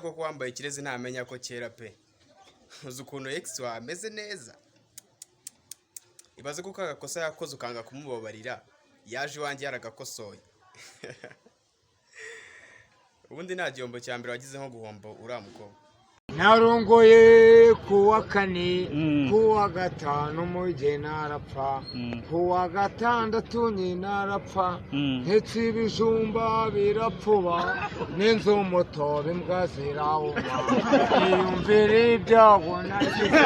Koko wambaye ikirezi ntamenya ko kera pe. Uzi ukuntu ex wameze neza. Ibaze kuko agakosa yakoze ukanga kumubabarira. Yaje iwanjye yaragakosoye. Ubundi nta gihombo cya mbere wagize nko guhomba uramuko. Narongoye kuwa kane kuwa gatanu muje narapfa kuwa gatandatu narapfa ntetse ibijumba birapfuba n'inzu moto bimbwa zirawuma iyumvire ibyago nagize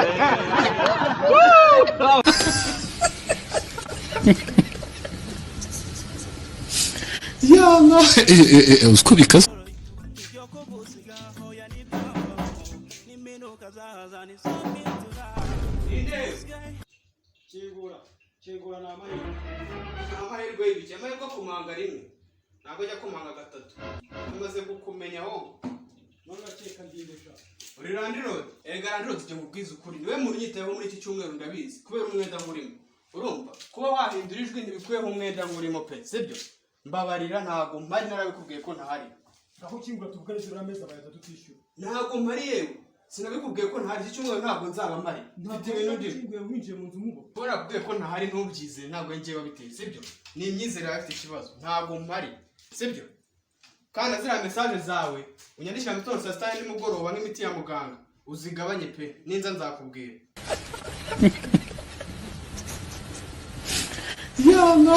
yana usko bikaze Chegura na amahirwe y'ibiki amahirwe kumanga rimwe ntabwo ajya kumanga gatatu amaze gukumenya ho none akeka ndindesha uri randirod randirod cyo mubwiza ukuri niwe muntu nyitayeho muri iki cyumweru ndabizi kubera umwenda ngurimo urumva kuba wahindura ijwi ntibikweho umwenda ngurimo pe sibyo mbabarira ntago mpari narabikubwiye ko ntahari aho kingura tuvuganize urameza bayaza tutishyura ntago mpari yewe sinabikubwiye ko ntahari iki cyumweru ntabwo nzaba mpari mfite ibintu ndi winjiye mu nzu mubo Borabwiye ko ntahari ntubyize ntabwo ngiye babiteye sibyo ni imyizere afite ikibazo ntabwo mpari sibyo kandi azira message zawe unyandikira mitondo saa 7 nimugoroba nk'imiti ya muganga uzigabanye pe ninza nzakubwira yana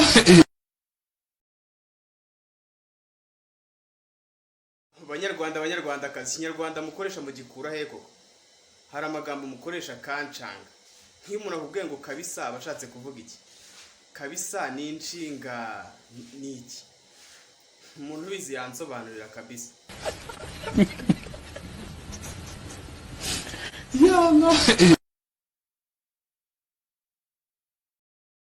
Banyarwandakazi Kinyarwanda mukoresha mu gikura heko hari amagambo mukoresha kancanga nk'iyo umuntu akubwiye ngo kabisa abashatse kuvuga iki kabisa ni inshinga ni iki umuntu wizi yansobanurira kabisa yana